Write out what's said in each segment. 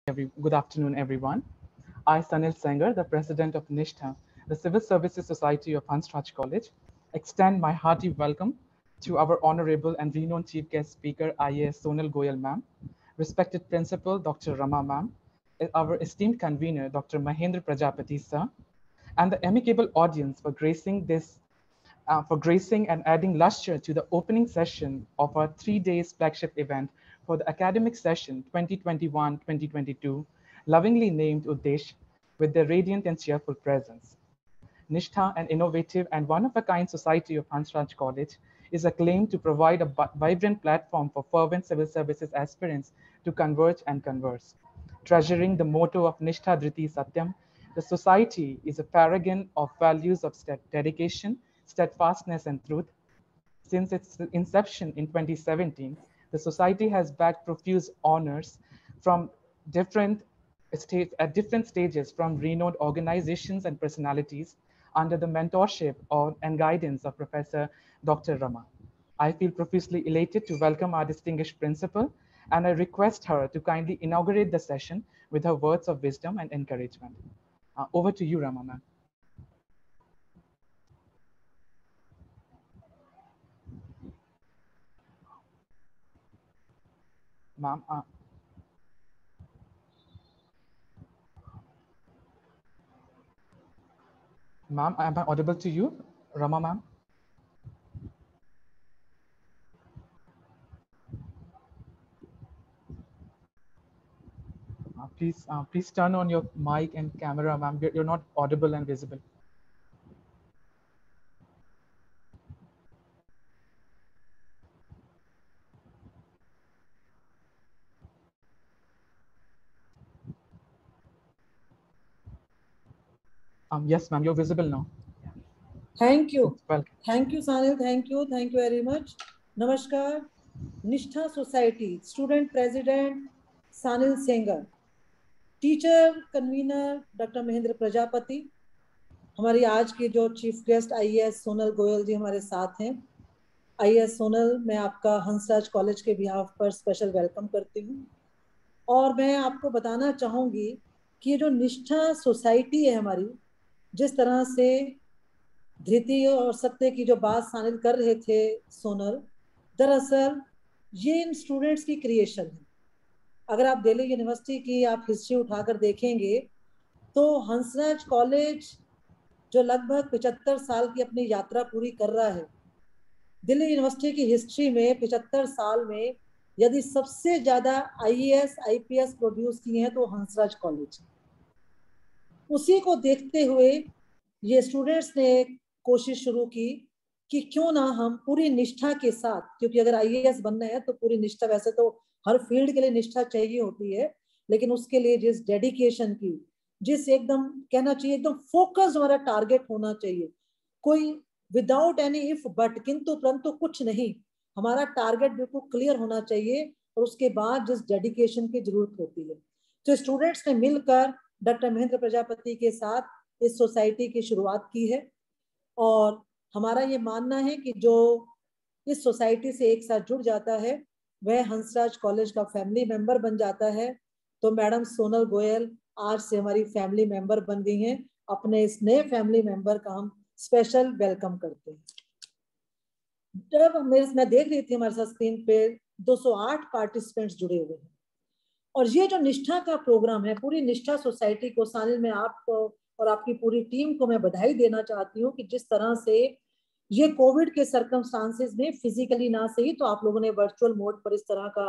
Good afternoon, everyone. I, Sanil Sanger, the president of NISHTHA, the Civil Services Society of Hans Raj College, extend my hearty welcome to our honorable and renowned chief guest speaker, IAS Sonal Goyal ma'am, respected principal, Dr. Rama ma'am, our esteemed convener, Dr. Mahendra Prajapati sir, and the amicable audience for gracing and adding luster to the opening session of our 3 days flagship event for the academic session 2021-2022, lovingly named Uddesh, with their radiant and cheerful presence. NISHTHA, an innovative and one-of-a-kind society of Hans Raj College, is acclaimed to provide a vibrant platform for fervent civil services aspirants to converge and converse. Treasuring the motto of NISHTHA Dhriti Satyam, the society is a paragon of values of dedication, steadfastness, and truth. Since its inception in 2017, the society has bagged profuse honors from at different stages from renowned organizations and personalities under the mentorship and guidance of Professor Dr. Rama. I feel profusely elated to welcome our distinguished principal, and I request her to kindly inaugurate the session with her words of wisdom and encouragement. Over to you, Rama ma'am. Ma'am, ma'am, am I audible to you, Rama ma'am? Please turn on your mic and camera, ma'am. You're not audible and visible. Yes, ma'am, you're visible now. Thank you. Welcome. Thank you, Sanil. Thank you. Thank you very much. Namaskar. NISHTHA Society, Student President Sanil Sanger, teacher convener doctor Mahendra Prajapati, हमारी आज की जो chief guest IAS Sonal Goyal ji हमारे साथ हैं। IAS Sonal, मैं आपका Hansraj college के बिहाफ पर स्पेशल वेलकम करती हूँ और मैं आपको बताना चाहूँगी कि ये जो निष्ठा सोसाइटी है हमारी, जिस तरह से धृति और सत्य की जो बात सानिल कर रहे थे सोनल, दरअसल ये इन स्टूडेंट्स की क्रिएशन है। अगर आप दिल्ली यूनिवर्सिटी की आप हिस्ट्री उठाकर देखेंगे तो हंसराज कॉलेज जो लगभग 75 साल की अपनी यात्रा पूरी कर रहा है, दिल्ली यूनिवर्सिटी की हिस्ट्री में 75 साल में यदि सबसे ज्यादा आईएएस आईपीएस प्रोड्यूस किए हैं तो हंसराज कॉलेज। उसी को देखते हुए ये स्टूडेंट्स ने कोशिश शुरू की कि क्यों ना हम पूरी निष्ठा के साथ, क्योंकि अगर आईएएस बनना है तो पूरी निष्ठा, वैसे तो हर फील्ड के लिए निष्ठा चाहिए होती है, लेकिन उसके लिए जिस डेडिकेशन की, जिस एकदम कहना चाहिए एकदम फोकस्ड हमारा टारगेट होना चाहिए, कोई विदाउट एनी इफ बट, किंतु परंतु कुछ नहीं, हमारा टारगेट बिल्कुल क्लियर होना चाहिए और उसके बाद जिस डेडिकेशन की जरूरत होती है। तो स्टूडेंट्स ने मिलकर डॉक्टर महेंद्र प्रजापति के साथ इस सोसाइटी की शुरुआत की है और हमारा ये मानना है कि जो इस सोसाइटी से एक साथ जुड़ जाता है वह हंसराज कॉलेज का फैमिली मेंबर बन जाता है। तो मैडम सोनल गोयल आज से हमारी फैमिली मेंबर बन गई हैं। अपने इस नए फैमिली मेंबर का हम स्पेशल वेलकम करते हैं। जब मैं देख रही थी हमारे साथ स्क्रीन पे 208 पार्टिसिपेंट्स जुड़े हुए हैं और ये जो निष्ठा का प्रोग्राम है, पूरी निष्ठा सोसाइटी को, सानिल, में आपको और आपकी पूरी टीम को मैं बधाई देना चाहती हूँ कि जिस तरह से ये कोविड के सर्कमस्टांसेस में फिजिकली ना सही तो आप लोगों ने वर्चुअल मोड पर इस तरह का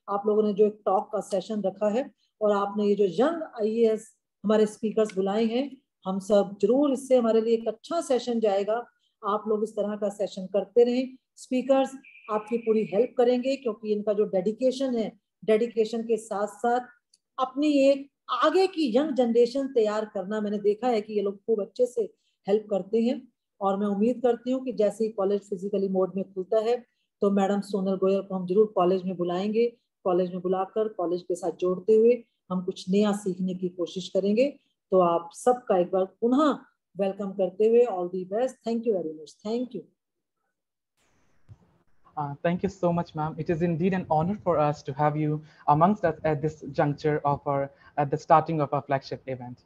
आप लोगों ने जो एक टॉक का सेशन रखा है और आपने ये जो यंग आईएएस हमारे स्पीकर्स बुलाए हैं, हम सब जरूर इससे हमारे लिए एक अच्छा सेशन जाएगा। आप लोग इस तरह का सेशन करते रहें। स्पीकर्स आपकी पूरी हेल्प करेंगे क्योंकि इनका जो डेडिकेशन है, डेडिकेशन के साथ साथ अपनी एक आगे की यंग जनरेशन तैयार करना, मैंने देखा है कि ये लोग खूब अच्छे से हेल्प करते हैं और मैं उम्मीद करती हूँ कि जैसे ही कॉलेज फिजिकली मोड में खुलता है तो मैडम सोनल गोयल को हम जरूर कॉलेज में बुलाएंगे। कॉलेज में बुलाकर कॉलेज के साथ जोड़ते हुए हम कुछ नया सीखने की कोशिश करेंगे। तो आप सबका एक बार पुनः वेलकम करते हुए all the best. Thank you very much. Thank you. Thank you so much, ma'am. It is indeed an honor for us to have you amongst us at this juncture of at the starting of our flagship event.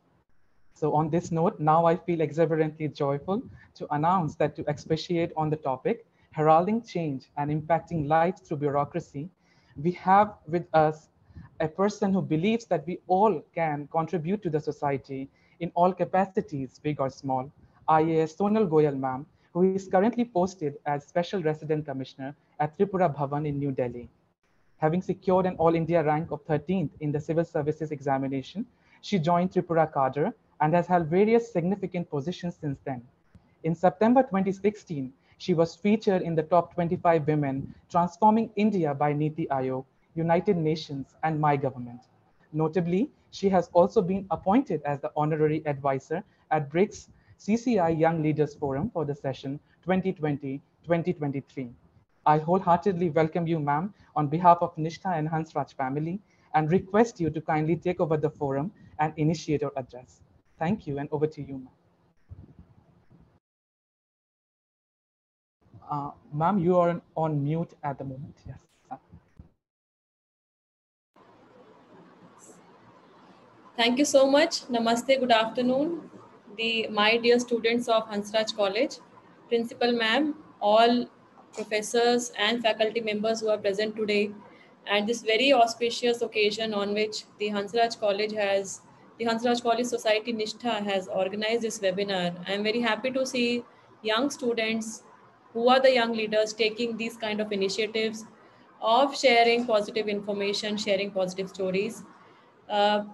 So on this note, now I feel exuberantly joyful to announce that to expatiate on the topic, heralding change and impacting lives through bureaucracy, we have with us a person who believes that we all can contribute to the society in all capacities, big or small, IAS Sonal Goyal ma'am, who is currently posted as Special Resident Commissioner at Tripura Bhavan in New Delhi. Having secured an All India rank of 13th in the Civil Services examination, she joined Tripura cadre and has held various significant positions since then. In September 2016, she was featured in the top 25 women transforming India by Niti Aayog, United Nations, and My Government. Notably, she has also been appointed as the honorary advisor at BRICS CCI Young Leaders Forum for the session 2020-2023. I wholeheartedly welcome you, ma'am, on behalf of Nishtha and Hansraj family, and request you to kindly take over the forum and initiate your address. Thank you, and over to you, ma'am. Ma'am, you are on mute at the moment. Yes. Thank you so much. Namaste, good afternoon. My dear students of Hansraj College, Principal Ma'am, all professors and faculty members who are present today, and this very auspicious occasion on which the Hansraj College Society Nishtha has organized this webinar. I am very happy to see young students who are the young leaders taking these kind of initiatives of sharing positive information, sharing positive stories. Uh,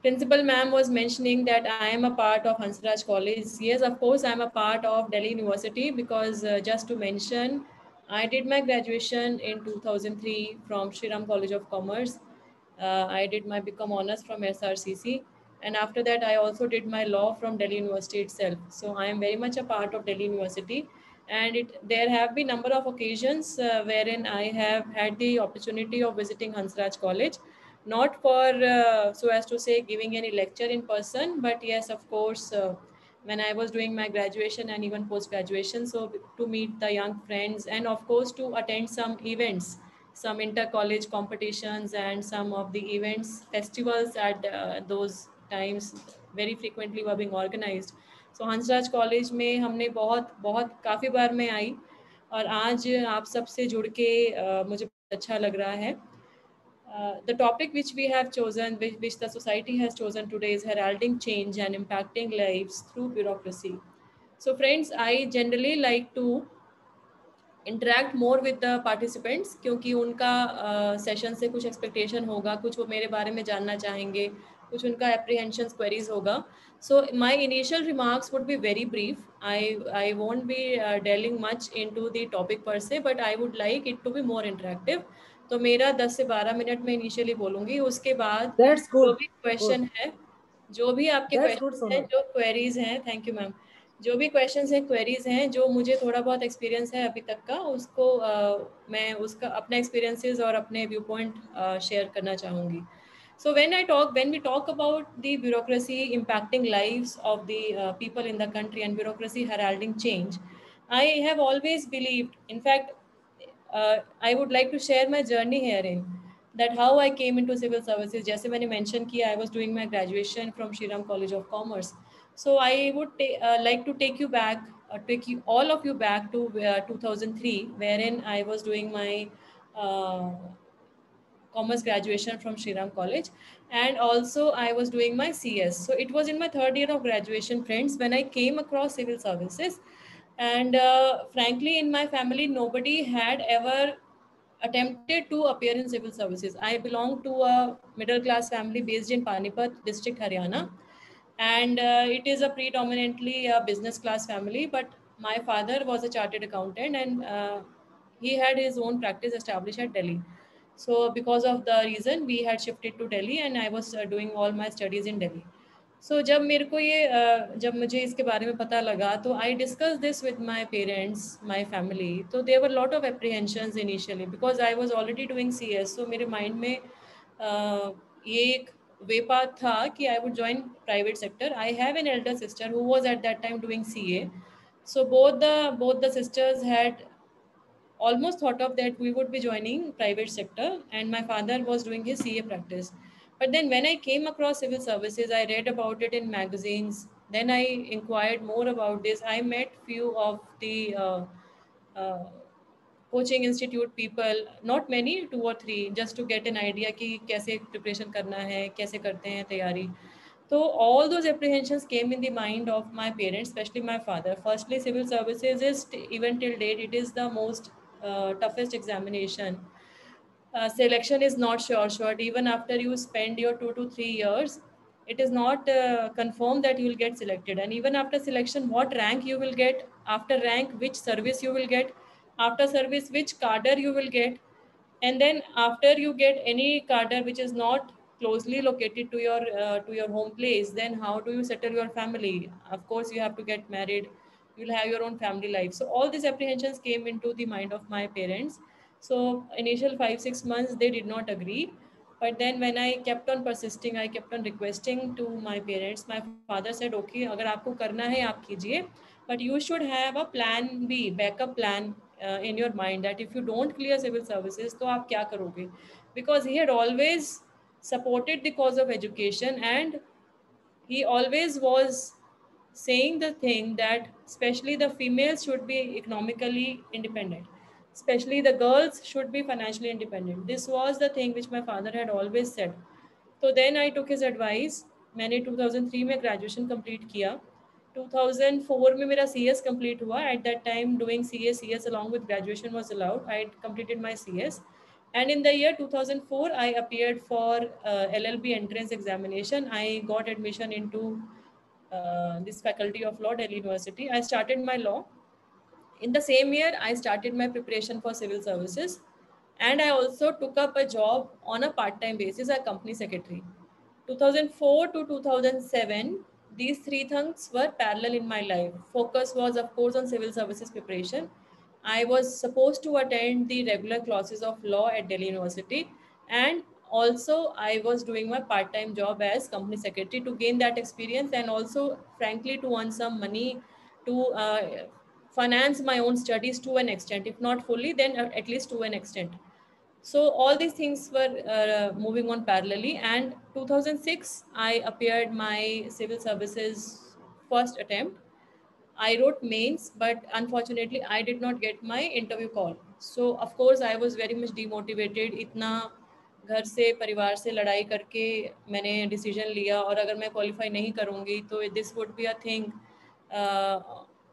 Principal ma'am was mentioning that I am a part of Hansraj College. Yes, of course, I am a part of Delhi University because just to mention, I did my graduation in 2003 from Shri Ram College of Commerce. I did my BCom honors from SRCC. And after that, I also did my law from Delhi University itself. So I am very much a part of Delhi University. And there have been number of occasions wherein I have had the opportunity of visiting Hansraj College, not for so as to say giving any lecture in person, but yes, of course, when I was doing my graduation and even post graduation, so to meet the young friends and of course to attend some events, some inter college competitions and some of the events, festivals at those times very frequently were being organized. So Hansraj college में हमने बहुत बहुत काफ़ी बार मैं आई और आज आप सबसे जुड़ के मुझे अच्छा लग रहा है. The topic which we have chosen, which the society has chosen today, is heralding change and impacting lives through bureaucracy. So, friends, I generally like to interact more with the participants क्योंकि उनका session से कुछ expectation होगा, कुछ वो मेरे बारे में जानना चाहेंगे, कुछ उनका एप्रीहेंशंस क्वेरीज होगा. So my initial remarks would be very brief. I won't be dwelling much into the topic per se, but I would like it to be more interactive. तो मेरा 10 से 12 मिनट में इनिशियली बोलूँगी, उसके बाद जो भी क्वेश्चन है, जो भी आपके क्वेश्चन हैं, जो क्वेरीज हैं, थैंक यू मैम, जो भी क्वेश्चंस हैं, क्वेरीज हैं, जो मुझे थोड़ा बहुत एक्सपीरियंस है अभी तक का, उसको मैं उसका अपने एक्सपीरियंसेस और अपने व्यू पॉइंट शेयर करना चाहूँगी. So when we talk about the bureaucracy impacting lives of the people in the country and bureaucracy heralding change, I have always believed, in fact, I would like to share my journey herein, that how I came into civil services. जैसे मैंने mention किया, I was doing my graduation from Shri Ram College of Commerce. So I would like to take you back, all of you back to 2003, wherein I was doing my commerce graduation from Shri Ram College, and also I was doing my CS. So it was in my third year of graduation, friends, when I came across civil services. And frankly, in my family, nobody had ever attempted to appear in civil services. I belong to a middle class family based in Panipat district, Haryana, and it is a predominantly a business class family. But my father was a chartered accountant, and he had his own practice established at Delhi. So because of the reason, we had shifted to Delhi, and I was doing all my studies in Delhi. So जब मेरे को ये जब मुझे इसके बारे में पता लगा, तो I discussed this with my parents, my family. तो there were lot of apprehensions initially because I was already doing CS. So मेरे mind में ये एक वे पाथ था कि I would join private sector. I have an elder sister who was at that time doing CA. So both the sisters had almost thought of that we would be joining private sector, and my father was doing his CA practice. But then when I came across civil services, I read about it in magazines. Then I inquired more about this. I met few of the uh, coaching institute people, not many, 2 or 3, just to get an idea कि कैसे preparation करना है, कैसे करते हैं तैयारी. So all those apprehensions came in the mind of my parents, especially my father. Firstly, civil services is even till date it is the most toughest examination. Selection is not sure. Even after you spend your 2 to 3 years, it is not confirmed that you will get selected. And even after selection, what rank you will get, after rank, which service you will get, after service, which cadre you will get, and then after you get any cadre which is not closely located to your home place, then how do you settle your family? Of course, you have to get married. You'll have your own family life. So all these apprehensions came into the mind of my parents. So initial 5-6 months they did not agree, but then when I kept on persisting, I kept on requesting to my parents. My father said, "Okay, अगर आपको करना है आप कीजिए, but you should have a plan B, backup plan in your mind that if you don't clear civil services, तो आप क्या करोगे?" Because he had always supported the cause of education, and he always was saying the thing that especially the females should be economically independent, especially the girls should be financially independent. This was the thing which my father had always said. So then I took his advice. मैंने 2003 में graduation complete किया. 2004 में मेरा CS complete हुआ. At that time doing CS along with graduation was allowed. I had completed my CS. And in the year 2004, I appeared for LLB entrance examination. I got admission into this faculty of law, Delhi University. I started my law. In the same year, I started my preparation for civil services. And I also took up a job on a part-time basis as company secretary. 2004 to 2007, these three things were parallel in my life. Focus was, of course, on civil services preparation. I was supposed to attend the regular classes of law at Delhi University, and also I was doing my part-time job as company secretary to gain that experience, and also, frankly, to earn some money to finance my own studies to an extent, if not fully, then at least to an extent. So all these things were moving on parallelly. And 2006, I appeared my civil services first attempt. I wrote mains, but unfortunately, I did not get my interview call. So of course, I was very much demotivated. इतना घर से परिवार से लड़ाई करके मैंने decision लिया, और अगर मैं क्वालिफाई नहीं करूँगी तो this would be a thing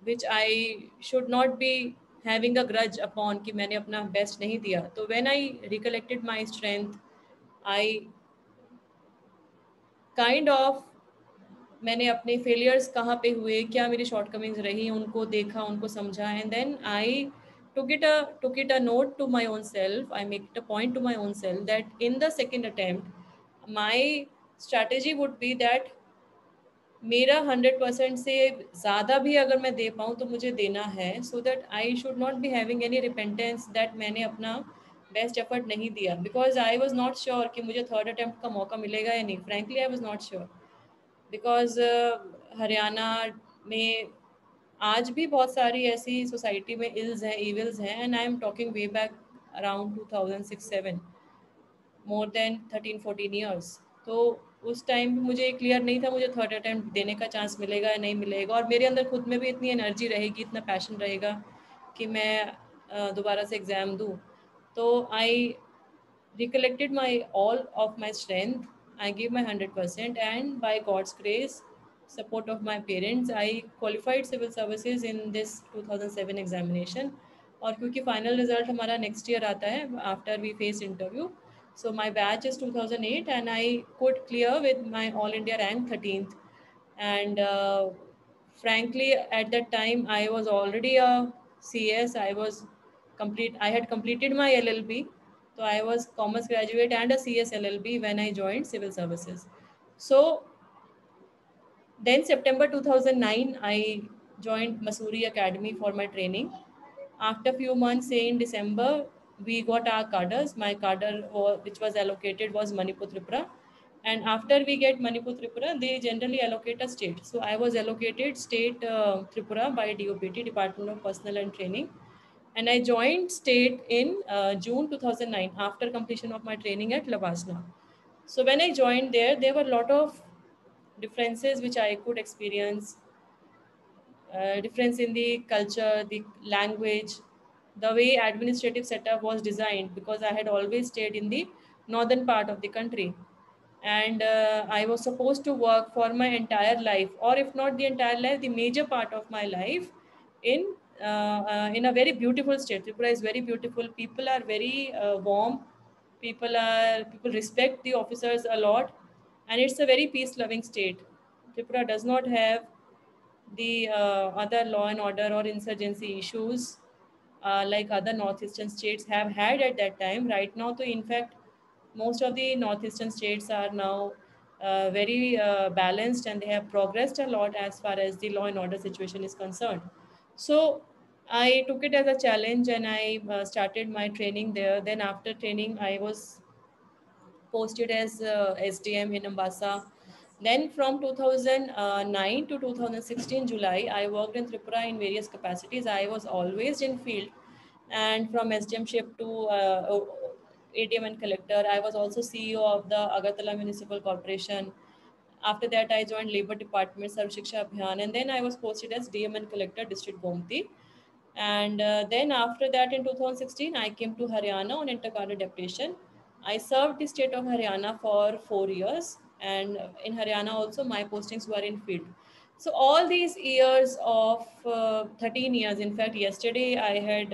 which I should not be having a grudge upon कि मैंने अपना बेस्ट नहीं दिया. तो when I recollected my strength, I kind of मैंने अपने फेलियर्स कहाँ पे हुए, क्या मेरी शॉर्टकमिंग्स रही, उनको देखा, उनको समझा, and then I took it a note to my own self. I make it a point to my own self that in the second attempt, my strategy would be that मेरा 100% से ज़्यादा भी अगर मैं दे पाऊँ तो मुझे देना है, so that I should not be having any repentance that मैंने अपना बेस्ट एफर्ट नहीं दिया, because I was not sure कि मुझे थर्ड अटैम्प्ट का मौका मिलेगा या नहीं. Frankly I was not sure, because Haryana में आज भी बहुत सारी ऐसी सोसाइटी में इल्स हैं, ईविल्स हैं, and I am talking way back around 2006-07, more than 13-14 years. तो उस टाइम भी मुझे क्लियर नहीं था मुझे थर्ड अटैम्प्ट देने का चांस मिलेगा या नहीं मिलेगा, और मेरे अंदर खुद में भी इतनी एनर्जी रहेगी, इतना पैशन रहेगा कि मैं दोबारा से एग्ज़ाम दूँ. तो आई recollected my all of my strength. I gave my 100%, and by God's grace, support of my parents, I qualified civil services in this 2007 examination. और क्योंकि final result हमारा next year आता है after we face interview, so my batch is 2008, and I could clear with my all India rank 13th. And frankly, at that time I was already a CS. I had completed my LLB. So I was commerce graduate and a CS LLB when I joined civil services. So then September 2009, I joined Masuri Academy for my training. After few months, say in December, we got our cadres. My cadre, which was allocated, was Manipur Tripura. And after we get Manipur Tripura, they generally allocate a state. So I was allocated state Tripura by DOPT, Department of Personnel and Training. and I joined state in June 2009 after completion of my training at Labasna. So when I joined there were a lot of differences which I could experience. Difference in the culture, the language, the way administrative setup was designed, because I had always stayed in the northern part of the country, and I was supposed to work for my entire life, or if not the entire life, the major part of my life in a very beautiful state. Tripura is very beautiful. People are very warm. People respect the officers a lot, and it's a very peace loving state. Tripura does not have the other law and order or insurgency issues like other northeastern states have had at that time. Right now, so in fact, most of the northeastern states are now very balanced, and they have progressed a lot as far as the law and order situation is concerned. So I took it as a challenge, and I started my training there. Then after training, I was posted as SDM in Ambassa. Then from 2009 to 2016 July, I worked in Tripura in various capacities. I was always in field, and from SDM ship to ADM and collector. I was also CEO of the Agartala Municipal Corporation. After that, I joined Labor Department, Sarv Shiksha Abhiyan, and then I was posted as DM and collector, District Gomti. And then after that, in 2016, I came to Haryana on intercadet deputation. I served the state of Haryana for 4 years, and in Haryana also my postings were in field. So all these years of 13 years, in fact, yesterday I had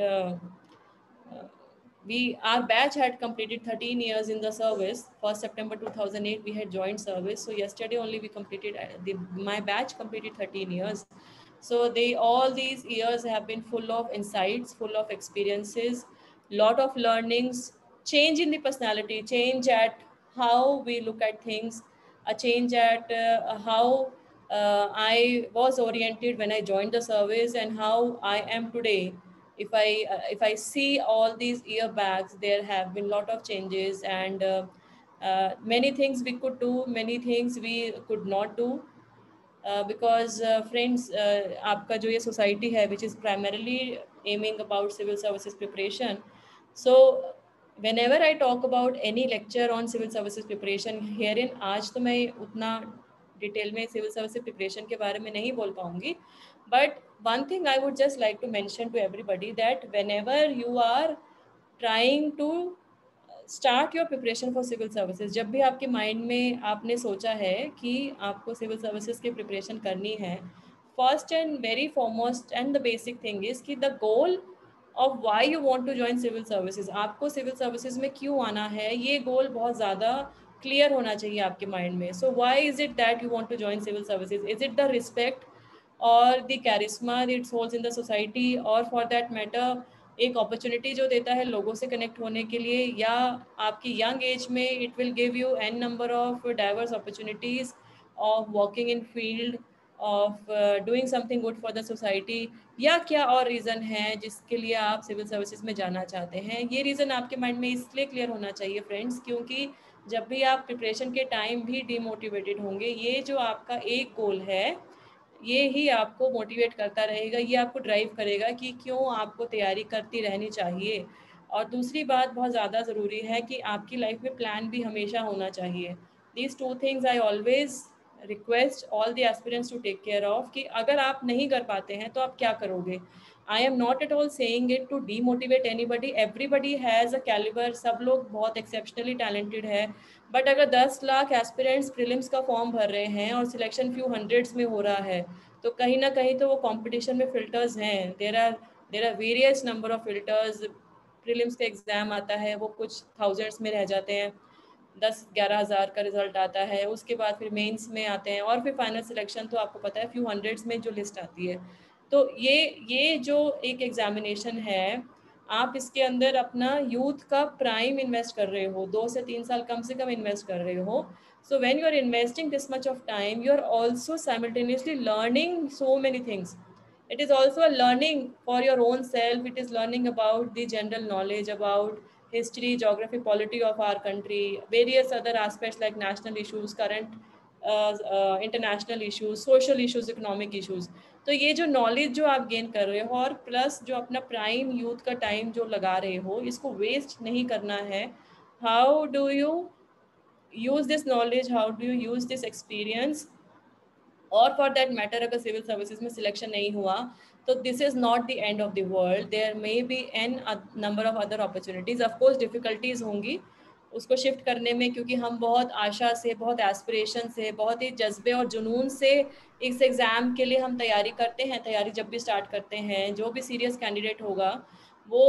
our batch had completed 13 years in the service. First September 2008 we had joined service, so yesterday only we completed my batch completed 13 years. So they all these years have been full of insights, full of experiences, lot of learnings, change in the personality, change at how we look at things, a change at how I was oriented when I joined the service, and how I am today. If I see all these year backs, there have been lot of changes, and many things we could do, many things we could not do. Because friends, आपका जो ये society है, which is primarily aiming about civil services preparation. So whenever I talk about any lecture on civil services preparation herein, आज तो मैं उतना detail में civil services preparation के बारे में नहीं बोल पाऊंगी. But one thing I would just like to mention to everybody, that whenever you are trying to start your preparation for civil services, जब भी आपके माइंड में आपने सोचा है कि आपको सिविल सर्विसेज की प्रिपरेशन करनी है, first and very foremost and the basic thing is कि the goal of why you want to join civil services, आपको सिविल सर्विसेज में क्यों आना है, ये गोल बहुत ज़्यादा क्लियर होना चाहिए आपके माइंड में. So why is it that you want to join civil services? Is it the respect और the charisma its holds in the society, और फॉर दैट मैटर एक अपॉर्चुनिटी जो देता है लोगों से कनेक्ट होने के लिए, या आपकी यंग एज में it will give you an number of diverse opportunities of working in field, of doing something good for the society, या क्या और रीज़न है जिसके लिए आप सिविल सर्विसेज में जाना चाहते हैं. ये रीज़न आपके माइंड में इसलिए क्लियर होना चाहिए फ्रेंड्स, क्योंकि जब भी आप प्रिपरेशन के टाइम भी डिमोटिवेटेड होंगे, ये जो आपका एक गोल है ये ही आपको मोटिवेट करता रहेगा, ये आपको ड्राइव करेगा कि क्यों आपको तैयारी करती रहनी चाहिए. और दूसरी बात बहुत ज़्यादा ज़रूरी है कि आपकी लाइफ में प्लान भी हमेशा होना चाहिए. These two things I always request all the aspirants to take care of, कि अगर आप नहीं कर पाते हैं तो आप क्या करोगे. I am not at all saying it to demotivate anybody, everybody has a calibre, सब लोग बहुत एक्सेप्शनली टैलेंटेड है. बट अगर 10 लाख एस्पिरेंट्स प्रीलिम्स का फॉर्म भर रहे हैं और सिलेक्शन फ्यू हंड्रेड्स में हो रहा है, तो कहीं ना कहीं तो वो कंपटीशन में फिल्टर्स हैं. There are various number of filters. Prelims का एग्ज़ाम आता है, वो कुछ थाउजेंड्स में रह जाते हैं, 10-11 हज़ार का रिजल्ट आता है, उसके बाद फिर मेंस में आते हैं, और फिर फाइनल सिलेक्शन तो आपको पता है फ्यू हंड्रेड्स में जो लिस्ट आती है. तो ये जो एक एग्जामिनेशन है, आप इसके अंदर अपना यूथ का प्राइम इन्वेस्ट कर रहे हो, 2 से 3 साल कम से कम इन्वेस्ट कर रहे हो. So when you are investing this much of time, you are also simultaneously learning so many things. It is also a learning for your own self. It is learning about the general knowledge about history, geography, polity of our country, various other aspects like national issues, current international issues, social issues, economic issues. तो ये जो knowledge जो आप gain कर रहे हो और plus जो अपना प्राइम यूथ का टाइम जो लगा रहे हो, इसको वेस्ट नहीं करना है। How do you use this knowledge, how do you use this experience, और फॉर दैट मैटर अगर सिविल सर्विसेज में सिलेक्शन नहीं हुआ तो this is not the end of the world, there may be an number of other opportunities. Of course difficulties होंगी उसको shift करने में, क्योंकि हम बहुत आशा से, बहुत एस्पिरेशन से, बहुत ही जज्बे और जुनून से इस एग्ज़ाम के लिए हम तैयारी करते हैं। तैयारी जब भी स्टार्ट करते हैं, जो भी सीरियस कैंडिडेट होगा वो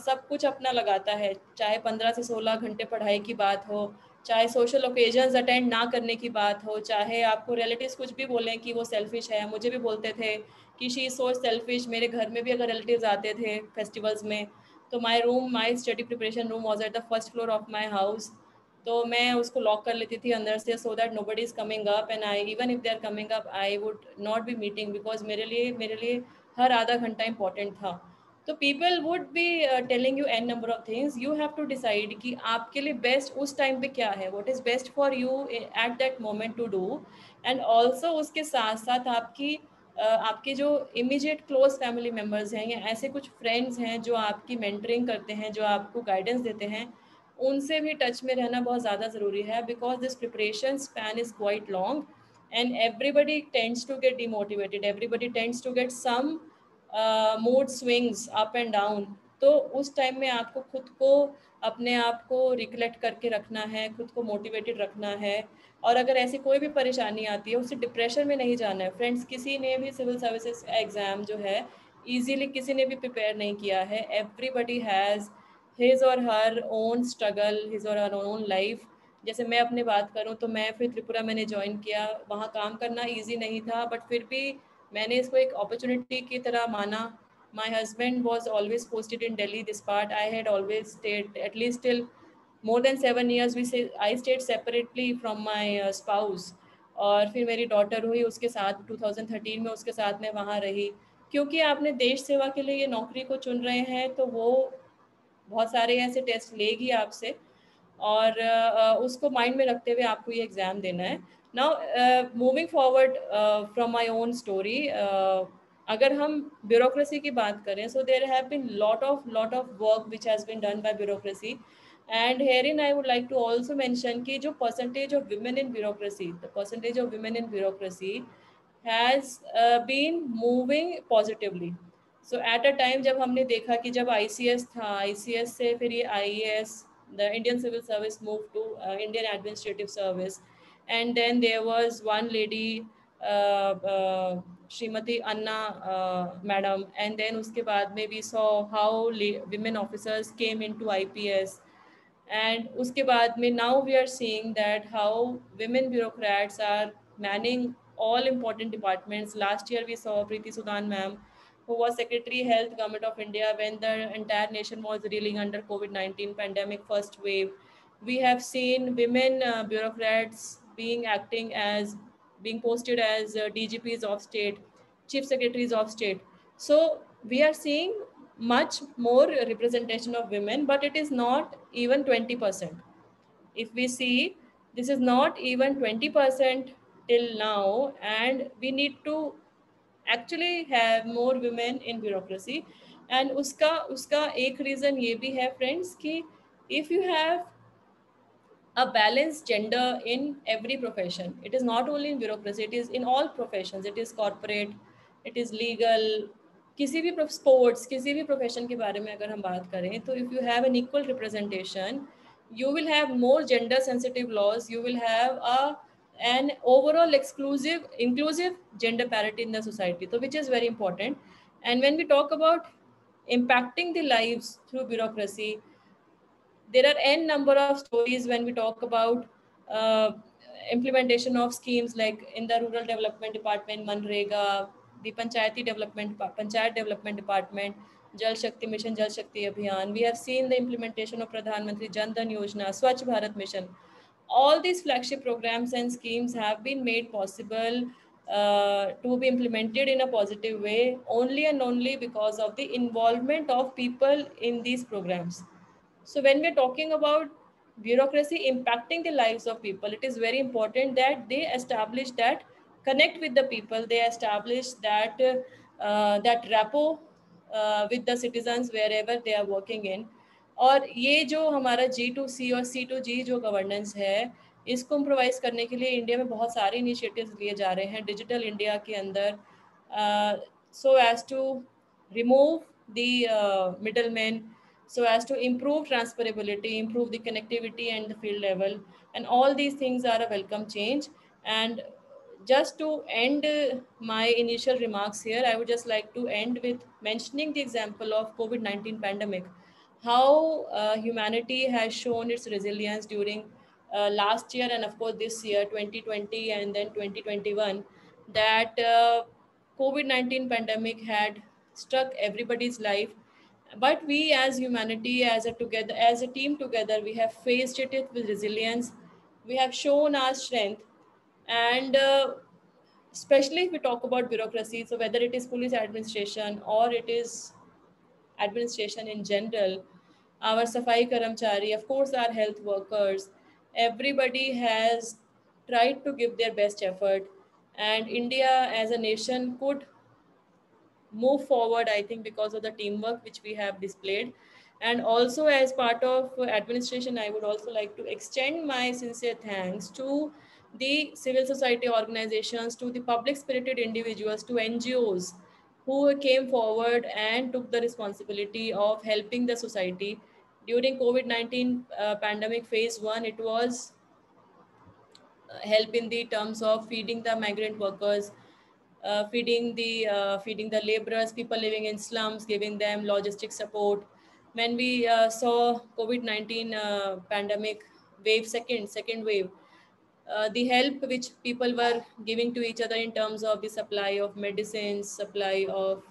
सब कुछ अपना लगाता है, चाहे 15 से 16 घंटे पढ़ाई की बात हो, चाहे सोशल ओकेजन्स अटेंड ना करने की बात हो, चाहे आपको रिलेटिव्स कुछ भी बोलें कि वो सेल्फिश है। मुझे भी बोलते थे कि शी इज़ सो सेल्फिश। मेरे घर में भी अगर रिलेटिव्स आते थे फेस्टिवल्स में, तो my study preparation room was at the first floor of my house, तो मैं उसको लॉक कर लेती थी अंदर से, so that nobody is coming up, and I even if they are coming up I would not be meeting, because मेरे लिए हर आधा घंटा इंपॉर्टेंट था। तो people would be telling you an number of things, you have to decide कि आपके लिए बेस्ट उस टाइम पे क्या है, what is best for you at that moment to do. And also उसके साथ साथ आपके जो इमीडिएट क्लोज फैमिली मेम्बर्स हैं या ऐसे कुछ फ्रेंड्स हैं जो आपकी मेंटरिंग करते हैं, जो आपको गाइडेंस देते हैं, उनसे भी टच में रहना बहुत ज़्यादा ज़रूरी है, because this preparation span is quite long and everybody tends to get demotivated, everybody tends to get some mood swings up and down. तो उस टाइम में आपको खुद को, अपने आप को रिकलेक्ट करके रखना है, खुद को मोटिवेटेड रखना है। और अगर ऐसी कोई भी परेशानी आती है, उससे डिप्रेशन में नहीं जाना है। फ्रेंड्स, किसी ने भी सिविल सर्विसेज एग्ज़ाम जो है ईजीली किसी ने भी प्रिपेयर नहीं किया है। एवरीबडी हैज़ हिज और हर ओन स्ट्रगल, हिज और हर ओन लाइफ। जैसे मैं अपनी बात करूं तो मैं फिर त्रिपुरा मैंने ज्वाइन किया, वहाँ काम करना इजी नहीं था, बट फिर भी मैंने इसको एक अपॉर्चुनिटी की तरह माना। My husband was always posted in Delhi, this part I had always stayed at least till more than 7 years I stayed separately from my spouse। और फिर मेरी डॉटर हुई, उसके साथ 2013 में उसके साथ मैं वहाँ रही। क्योंकि आपने देश सेवा के लिए ये नौकरी को चुन रहे हैं तो वो बहुत सारे ऐसे टेस्ट लेगी आपसे, और उसको माइंड में रखते हुए आपको ये एग्ज़ाम देना है। Now moving forward from my own story, अगर हम ब्यूरोक्रेसी की बात करें, so there have been lot of work which has been done by bureaucracy, and herein I would like to also mention कि जो percentage of women in bureaucracy, the percentage of women in bureaucracy has been moving positively। So at a time जब हमने देखा कि जब ICS था, ICS से फिर ये IAS, the Indian civil service move to Indian administrative service, and then there was one lady Shrimati Anna madam, and then उसके बाद में we saw how women officers came into IPS, and उसके बाद में now we are seeing that how women bureaucrats are manning all important departments। Last year we saw Preeti Sudan ma'am, who was Secretary Health Government of India when the entire nation was reeling under COVID-19 pandemic first wave। We have seen women bureaucrats being posted as DGPs of state, chief secretaries of state। So we are seeing much more representation of women, but it is not even 20%. If we see, this is not even 20% till now, and we need to actually have more women in bureaucracy। and उसका एक reason ये भी है friends कि if you have a balanced gender in every profession, it is not only in bureaucracy, it is in all professions, it is corporate, it is legal, किसी भी sports, किसी भी प्रोफेशन के बारे में अगर हम बात करें तो if you have an equal representation, you will have more gender sensitive laws, you will have an overall inclusive gender parity in the society, so which is very important। and when we talk about impacting the lives through bureaucracy, there are n number of stories when we talk about uh, implementation of schemes like in the rural development department, Manrega, the panchayat development department, Jal Shakti mission, Jal Shakti Abhiyan. We have seen the implementation of Pradhan Mantri Jan Dhan Yojana, Swachh Bharat mission. All these flagship programs and schemes have been made possible to be implemented in a positive way only and only because of the involvement of people in these programs। So when we're talking about bureaucracy impacting the lives of people, it is very important that they establish that connect with the people, they establish that that rapport with the citizens wherever they are working in. और ये जो हमारा G2C और C2G जो governance है, इसको improvise करने के लिए इंडिया में बहुत सारे इनिशिएटिव्स लिए जा रहे हैं डिजिटल इंडिया के अंदर, so as to remove the middlemen, so as to improve transferability, improve the connectivity and the field level, and all these things are a welcome change. And just to end my initial remarks here, I would just like to end with mentioning the example of COVID-19 pandemic, how humanity has shown its resilience during last year and of course this year 2020 and then 2021, that COVID-19 pandemic had struck everybody's life, but we as humanity, as a team together, we have faced it with resilience, we have shown our strength. And especially if we talk about bureaucracy, so whether it is police administration or it is administration in general, our safai karamchari, of course our health workers, everybody has tried to give their best effort, and India as a nation could move forward, I think, because of the teamwork which we have displayed. And also as part of administration, I would also like to extend my sincere thanks to the civil society organizations, to the public spirited individuals, to NGOs who came forward and took the responsibility of helping the society. During COVID-19 pandemic phase 1, it was help in the terms of feeding the migrant workers, feeding the laborers, people living in slums, giving them logistic support. When we saw COVID-19 pandemic wave, second wave, the help which people were giving to each other in terms of the supply of medicines, supply of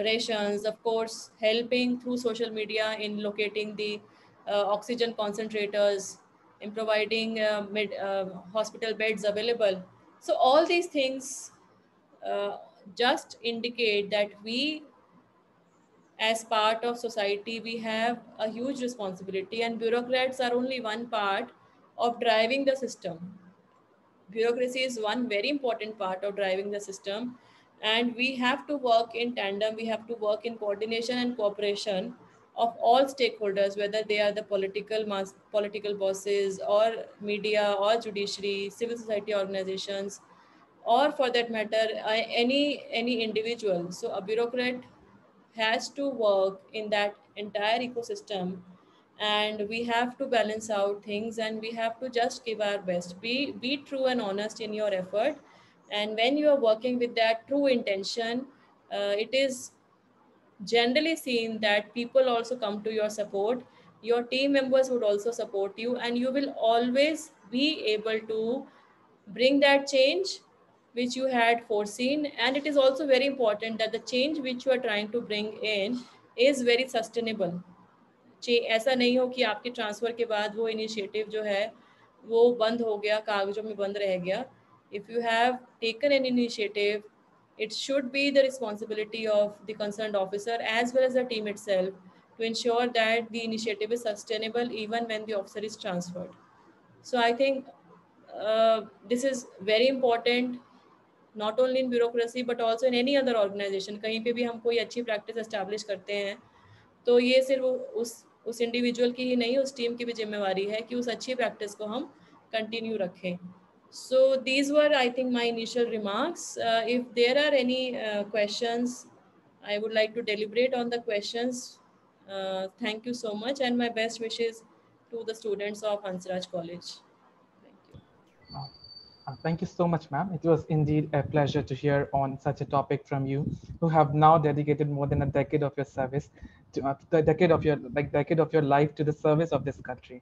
rations, of course, helping through social media in locating the oxygen concentrators, in providing hospital beds available. So all these things uh, just indicate that we, as part of society, we have a huge responsibility, and bureaucrats are only one part of driving the system. Bureaucracy is one very important part of driving the system, and we have to work in tandem, we have to work in coordination and cooperation of all stakeholders, whether they are the political bosses or media or judiciary, civil society organizations, or for that matter any individual. So a bureaucrat has to work in that entire ecosystem, and we have to balance out things, and we have to just give our best, be true and honest in your effort. And when you are working with that true intention, it is generally seen that people also come to your support, your team members would also support you, and you will always be able to bring that change which you had foreseen. And it is also very important that the change which you are trying to bring in is very sustainable. ऐसा नहीं हो कि आपके transfer के बाद वो initiative जो है वो बंद हो गया, कागजों में बंद रह गया. If you have taken an initiative, it should be the responsibility of the concerned officer as well as the team itself to ensure that the initiative is sustainable even when the officer is transferred. So I think this is very important, not only in bureaucracy but also in any other organization. कहीं पे भी हम कोई अच्छी practice establish करते हैं तो ये सिर्फ उस इंडिविजुअल की ही नहीं, उस टीम की भी जिम्मेवारी है कि उस अच्छी प्रैक्टिस को हम कंटिन्यू रखें. So these were, I think, my initial remarks. If there are any questions, I would like to deliberate on the questions. Thank you so much, and my best wishes to the students of Hansraj College. Thank you. Thank you so much, ma'am. It was indeed a pleasure to hear on such a topic from you, who have now dedicated more than a decade of your service, to the decade of your life to the service of this country.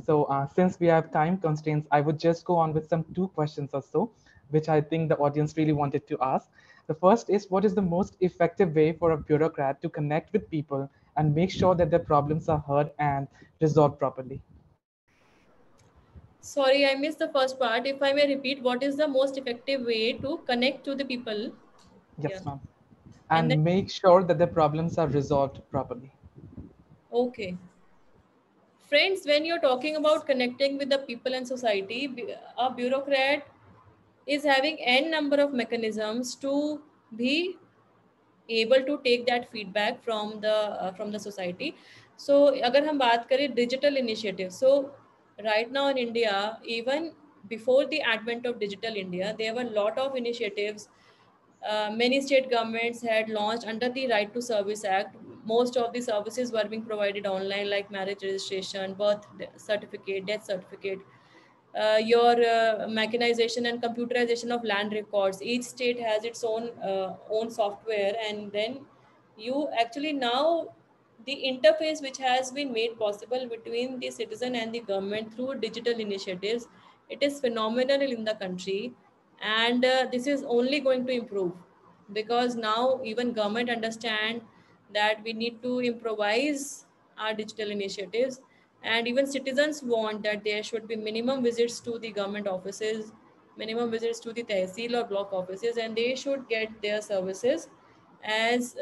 So since we have time constraints, I would just go on with some 2 questions or so, which I think the audience really wanted to ask. The first is, what is the most effective way for a bureaucrat to connect with people and make sure that their problems are heard and resolved properly? Sorry, I missed the first part. If I may repeat, what is the most effective way to connect to the people? Yes, Yeah. ma'am. And make sure that the problems are resolved properly. Okay. Friends, when you're talking about connecting with the people and society, a bureaucrat is having n number of mechanisms to be able to take that feedback from the society. So agar hum baat kare digital initiatives, so right now in India, even before the advent of digital India, there were a lot of initiatives. Many state governments had launched under the Right to Service Act. Most of the services were being provided online, like marriage registration, birth certificate, death certificate, your mechanization and computerization of land records. Each state has its own software, and then you actually now the interface which has been made possible between the citizen and the government through digital initiatives, it is phenomenal in the country, and this is only going to improve, because now even government understand that we need to improvise our digital initiatives, and even citizens want that there should be minimum visits to the government offices, minimum visits to the tehsil or block offices, and they should get their services as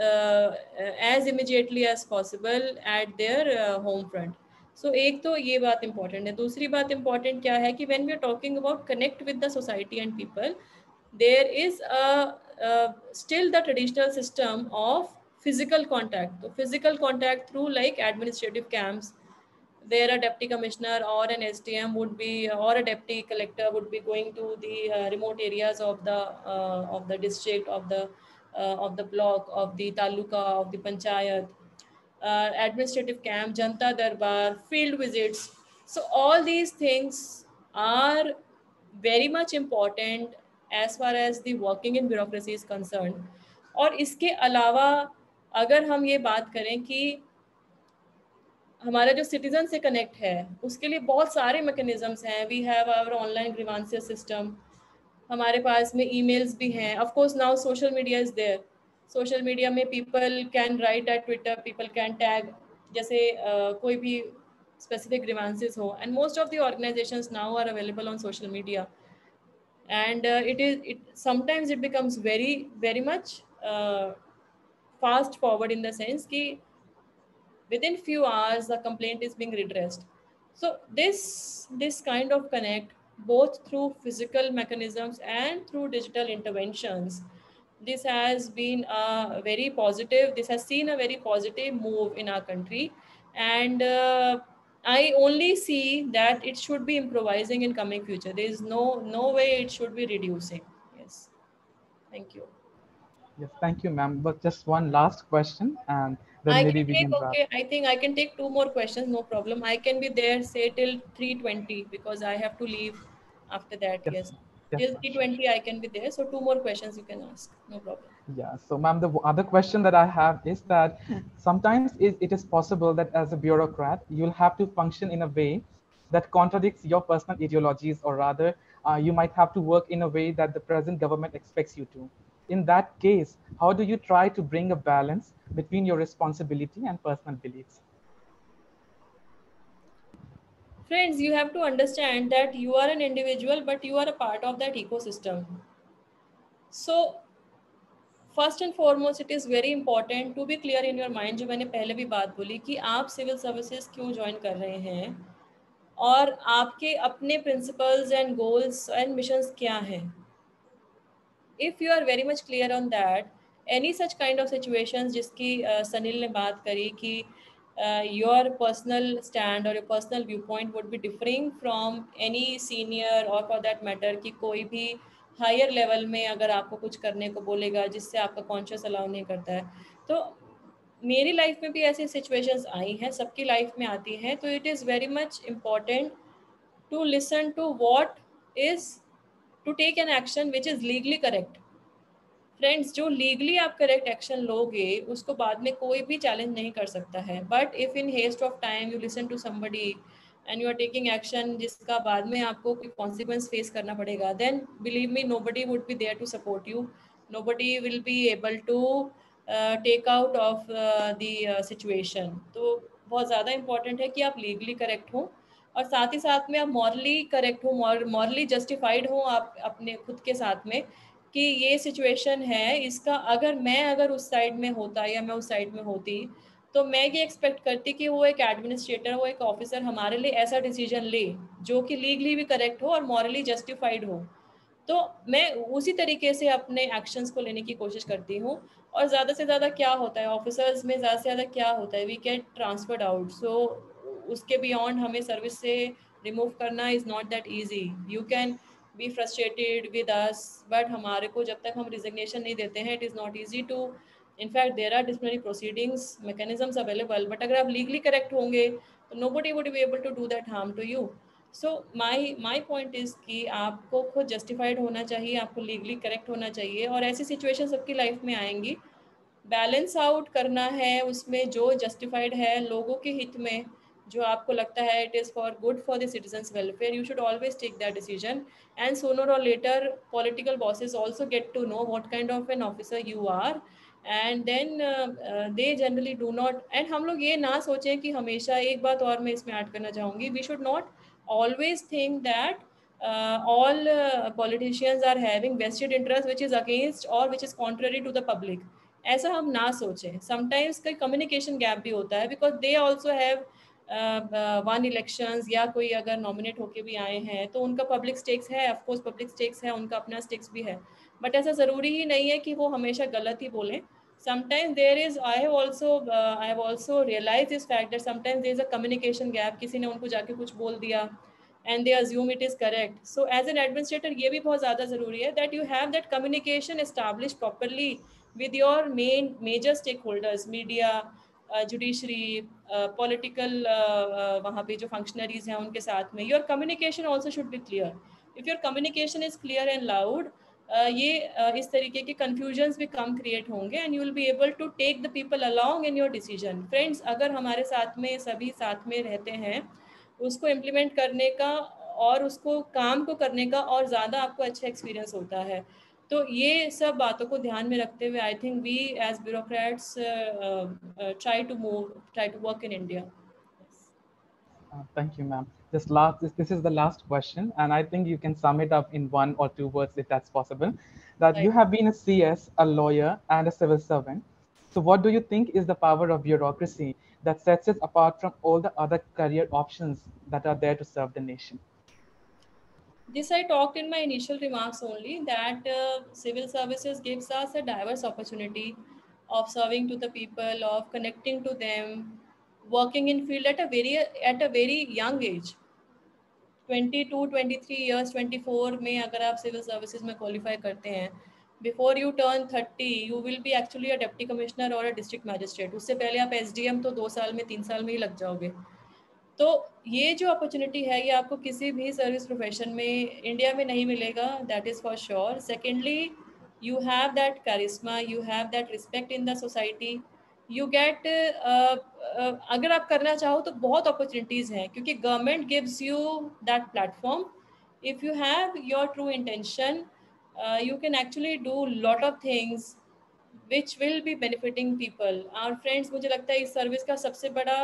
immediately as possible at their home front. So एक तो ये बात important है. दूसरी बात important क्या है कि when we are talking about connect with the society and people, there is still the traditional system of physical contact. So physical contact through like administrative camps, where a deputy commissioner or an SDM would be, or a deputy collector would be going to the remote areas of the district, of the block, of the taluka, of the panchayat, administrative camp, Janta Darbar, field visits. So all these things are very much important as far as the working in bureaucracy is concerned. और इसके अलावा अगर हम ये बात करें कि हमारा जो सिटीजन से कनेक्ट है, उसके लिए बहुत सारे मैकेनिज्म्स हैं. We have our online grievances system, हमारे पास में ईमेल्स भी हैं. Of course now social media is there. Social media में people can write at Twitter, people can tag, जैसे कोई भी specific grievances हो, and most of the organizations now are available on social media, and it sometimes it becomes very much fast forward, in the sense कि within few hours the complaint is being redressed. So this kind of connect, both through physical mechanisms and through digital interventions, this has been a very positive, this has seen a very positive move in our country, and I only see that it should be improvising in coming future. There is no way it should be reducing. Yes, thank you. Yes, thank you, ma'am. But just one last question, and then I maybe can we take, can wrap. okay, I think I can take 2 more questions, no problem. I can be there, say, till 3:20, because I have to leave after that. Yes, Yes, till ma'am. 3:20 I can be there. So 2 more questions you can ask, no problem. Yeah, so ma'am, the other question that I have is that sometimes it is possible that as a bureaucrat, you'll have to function in a way that contradicts your personal ideologies, or rather, you might have to work in a way that the present government expects you to. In that case, how do you try to bring a balance between your responsibility and personal beliefs? Friends, you have to understand that you are an individual, but you are a part of that ecosystem. So first and foremost it is very important to be clear in your mind, जो मैंने पहले भी बात बोली कि आप civil services क्यों join कर रहे हैं, और आपके अपने principles and goals and missions क्या हैं. If you are very much clear on that, any such kind of situations जिसकी सनील ने बात करी कि योर पर्सनल स्टैंड और your personal view point would be differing from any senior, और for that matter कि कोई भी हायर लेवल में अगर आपको कुछ करने को बोलेगा जिससे आपका कॉन्शियस अलाउ नहीं करता है. तो मेरी लाइफ में भी ऐसी सिचुएशंस आई हैं, सबकी लाइफ में आती हैं. तो it is very much important to listen to what is, to take an action which is legally correct. Friends, जो लीगली आप करेक्ट एक्शन लोगे उसको बाद में कोई भी चैलेंज नहीं कर सकता है. But if in haste of time you listen to somebody and you are taking action जिसका बाद में आपको कोई कॉन्सिक्वेंस फेस करना पड़ेगा, then believe me, nobody would be there to support you, nobody will be able to take out of the situation. तो बहुत ज़्यादा इंपॉर्टेंट है कि आप लीगली करेक्ट हो, और साथ ही साथ में आप मॉरली करेक्ट हो, मॉरली जस्टिफाइड हो आप अपने खुद के साथ में, कि ये सिचुएशन है, इसका अगर मैं उस साइड में होता या मैं उस साइड में होती तो मैं ये एक्सपेक्ट करती कि वो एक एडमिनिस्ट्रेटर, वो एक ऑफिसर हमारे लिए ऐसा डिसीजन ले जो कि लीगली भी करेक्ट हो और मॉरली जस्टिफाइड हो। तो मैं उसी तरीके से अपने एक्शंस को लेने की कोशिश करती हूँ। और ज़्यादा से ज़्यादा क्या होता है ऑफिसर्स में, ज़्यादा से ज़्यादा क्या होता है, we get transferred out. So उसके बियॉन्ड हमें सर्विस से रिमूव करना is not that easy. You can be frustrated with us, but हमारे को जब तक हम रिजिग्नेशन नहीं देते हैं, it is not easy to, in fact there are disciplinary proceedings mechanisms available, but अगर आप लीगली करेक्ट होंगे तो nobody would be able to do that harm to you. So my point is कि आपको खुद जस्टिफाइड होना चाहिए, आपको लीगली करेक्ट होना चाहिए, और ऐसी सिचुएशन सबकी लाइफ में आएंगी। बैलेंस आउट करना है उसमें जो जस्टिफाइड है लोगों के हित में, जो आपको लगता है it is for good for the citizens welfare, you should always take that decision. And sooner और later political bosses also get to know what kind of an officer you are, and then they generally do not. And हम लोग ये ना सोचें कि हमेशा, एक बात और मैं इसमें ऐड करना चाहूँगी, we should not always think that all politicians are having vested interest which is against or which is contrary to the public. ऐसा हम ना सोचें। समटाइम्स कई कम्युनिकेशन गैप भी होता है, because they also have one elections, या कोई अगर नॉमिनेट होके भी आए हैं तो उनका पब्लिक स्टेक्स है, ऑफकोर्स पब्लिक स्टेक्स है, उनका अपना स्टेक्स भी है, बट ऐसा ज़रूरी ही नहीं है कि वो हमेशा गलत ही बोलें। Sometimes there is, I have also realized this fact that sometimes there is a communication gap, किसी ने उनको जाके कुछ बोल दिया and they assume it is correct. So as an administrator ये भी बहुत ज़्यादा ज़रूरी है that you have that communication established properly with your major stakeholders, media, judiciary, political, वहाँ पे जो functionaries हैं उनके साथ में, your communication also should be clear. If your communication is clear and loud, ये इस तरीके के कन्फ्यूजन्स भी कम क्रिएट होंगे and you will be able to take the people along in your decision. Friends, अगर हमारे साथ में सभी साथ में रहते हैं, उसको इम्प्लीमेंट करने का और उसको काम को करने का और ज़्यादा आपको अच्छा एक्सपीरियंस होता है। तो ये सब बातों को ध्यान में रखते हुए I think we as bureaucrats try to work in India. Thank you, ma'am. This is the last question, and I think you can sum it up in 1 or 2 words if that's possible. That you have been a CS, a lawyer, and a civil servant. So, what do you think is the power of bureaucracy that sets it apart from all the other career options that are there to serve the nation? This I talked in my initial remarks only, that civil services gives us a diverse opportunity of serving to the people, of connecting to them, working in field at a very young age. 22, 23 years, 24 में अगर आप civil services में qualify करते हैं, before U turn 30 you will B actually a deputy commissioner और a district magistrate. उससे पहले आप SDM तो 2 साल में 3 साल में ही लग जाओगे। तो ये जो अपॉर्चुनिटी है ये आपको किसी भी सर्विस प्रोफेशन में इंडिया में नहीं मिलेगा, that is for sure. Secondly, you have that charisma, you have that respect in the society, you get, अगर आप करना चाहो तो बहुत अपॉर्चुनिटीज़ हैं, क्योंकि government gives you that platform. If you have your true intention, you can actually do lot of things which will be benefiting people. Our friends, मुझे लगता है इस सर्विस का सबसे बड़ा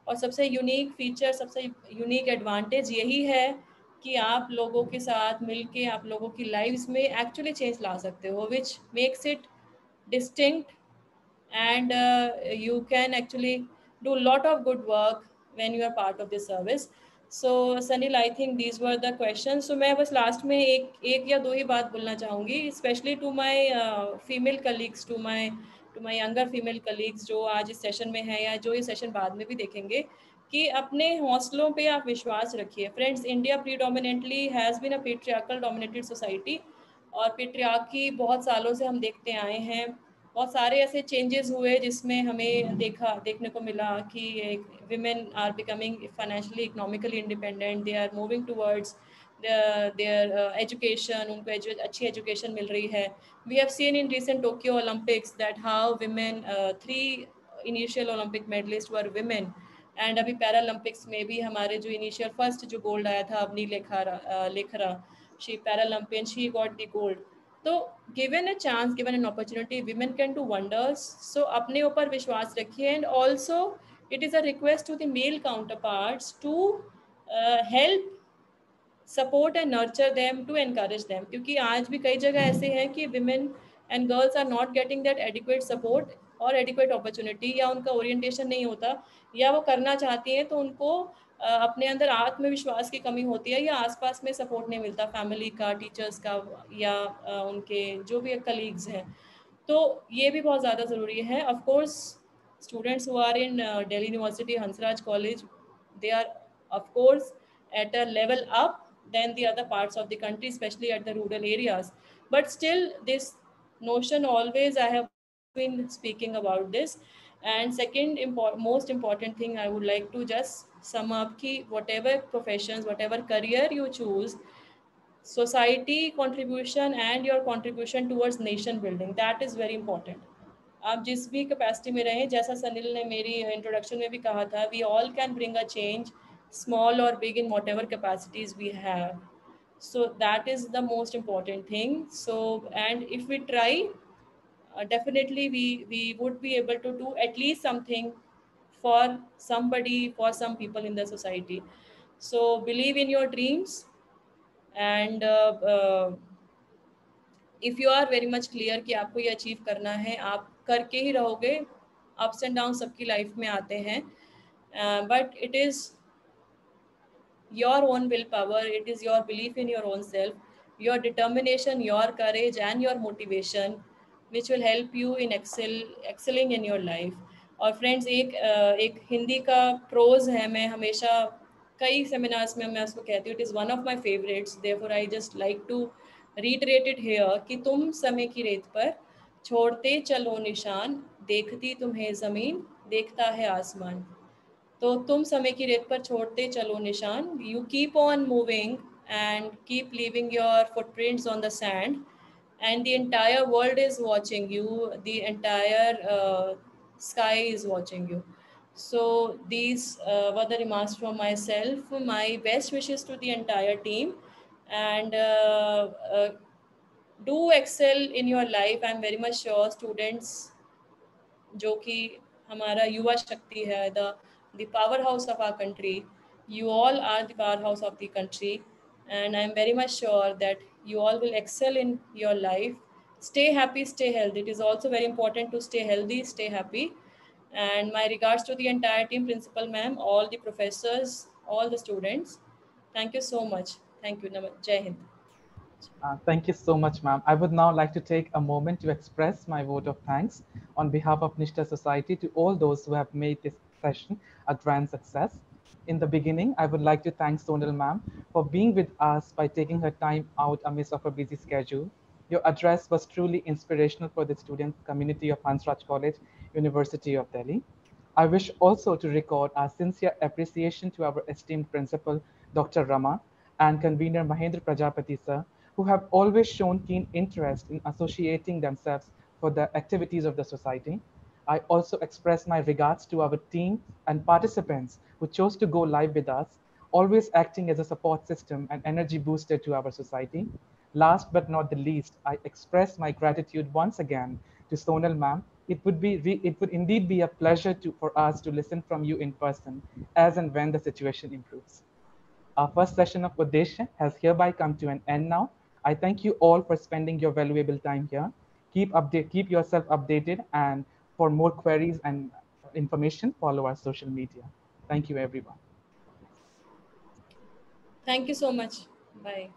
और सबसे यूनिक फीचर, सबसे यूनिक एडवांटेज यही है कि आप लोगों के साथ मिलके आप लोगों की लाइव्स में एक्चुअली चेंज ला सकते हो, which makes it distinct, and you can actually do a lot of good work when you are part of this service. So Sanil, I think these were the questions. So मैं बस last में एक या दो ही बात बोलना चाहूँगी, specially to my female colleagues, to my younger female colleagues जो आज इस सेशन में है या जो ये सेशन बाद में भी देखेंगे, कि अपने हौसलों पे आप विश्वास रखिए। Friends, India predominantly has been a patriarchal dominated society, और पेट्रियार्की बहुत सालों से हम देखते आए हैं। बहुत सारे ऐसे चेंजेस हुए जिसमें हमें देखने को मिला कि women are becoming financially economically independent, they are moving towards their education, उनको अच्छी एजुकेशन मिल रही है। We have seen in recent Tokyo Olympics that how women, 3 initial Olympic medalist were women, and अभी पैरालंपिक्स में भी हमारे जो इनिशियल फर्स्ट जो गोल्ड आया था Avani Lekhara, she Paralympian, she got the gold. तो given a chance, given an opportunity, women can do wonders. So अपने ऊपर विश्वास रखिए, and also it is a request to the male counterparts to help, support and nurture them, to encourage them, क्योंकि आज भी कई जगह ऐसे हैं कि women and girls are not getting that adequate support और एडिक्वेट अपॉर्चुनिटी, या उनका ओरिएंटेशन नहीं होता, या वो करना चाहती हैं तो उनको अपने अंदर आत्मविश्वास की कमी होती है, या आसपास में सपोर्ट नहीं मिलता फैमिली का, टीचर्स का, या उनके जो भी कलीग्स हैं। तो ये भी बहुत ज़्यादा ज़रूरी है। Of course students who are in Delhi university Hansraj college, they are of course at a level up than the other parts of the country, especially at the rural areas, but still this notion always I have been speaking about this. And second most important thing I would like to just sum up ki whatever professions, whatever career you choose, society contribution and your contribution towards nation building, that is very important. आप जिस भी capacity में रहें, जैसा सनील ने मेरी introduction में भी कहा था, we all can bring a change, small और big, in whatever capacities we have. So that is the most important thing. So, and if we try, definitely we would be able to do at least something for somebody, for some people in the society. So believe in your dreams, and if you are very much clear कि आपको ये achieve करना है, आप करके ही रहोगे. Ups and down सबकी life में आते हैं, but it is your own willpower, it is your belief in your own self, your determination, your courage and your motivation which will help you in excelling in your life. और friends एक हिंदी का pros है, मैं हमेशा कई seminars में मैं उसको कहती हूँ, it is one of my favourites, therefore I just like to reiterate it here कि तुम समय की रेत पर छोड़ते चलो निशान, देखती तुम्हें ज़मीन, देखता है आसमान. तो तुम समय की रेत पर छोड़ते चलो निशान, you keep on moving and keep leaving your footprints on the sand, and the entire world is watching you, the entire sky is watching you. So these were the remarks from myself. My best wishes to the entire team, and do excel in your life. I'm very much sure students जो कि हमारा युवा शक्ति है, the powerhouse of our country, you all are the powerhouse of the country, and I'm very much sure that you all will excel in your life. Stay happy, stay healthy. It is also very important to stay healthy, stay happy. And my regards to the entire team, principal ma'am, all the professors, all the students. Thank you so much. Thank you. Jai Hind. Thank you so much, ma'am. I would now like to take a moment to express my vote of thanks on behalf of Nishta Society to all those who have made this session a grand success. In the beginning, I would like to thank Sonal ma'am for being with us by taking her time out amidst of her busy schedule. Your address was truly inspirational for the student community of Hansraj College, University of Delhi. I wish also to record our sincere appreciation to our esteemed principal, Dr. Rama, and convener Mahendra Prajapati sir, who have always shown keen interest in associating themselves for the activities of the society. I also express my regards to our team and participants who chose to go live with us, always acting as a support system and energy booster to our society. Last but not the least, I express my gratitude once again to Sonal ma'am. It would indeed be a pleasure for us to listen from you in person as and when the situation improves. Our first session of Uddesha has hereby come to an end now. I thank you all for spending your valuable time here. Keep yourself updated, and for more queries and information, follow our social media. Thank you, everyone. Thank you so much. Bye.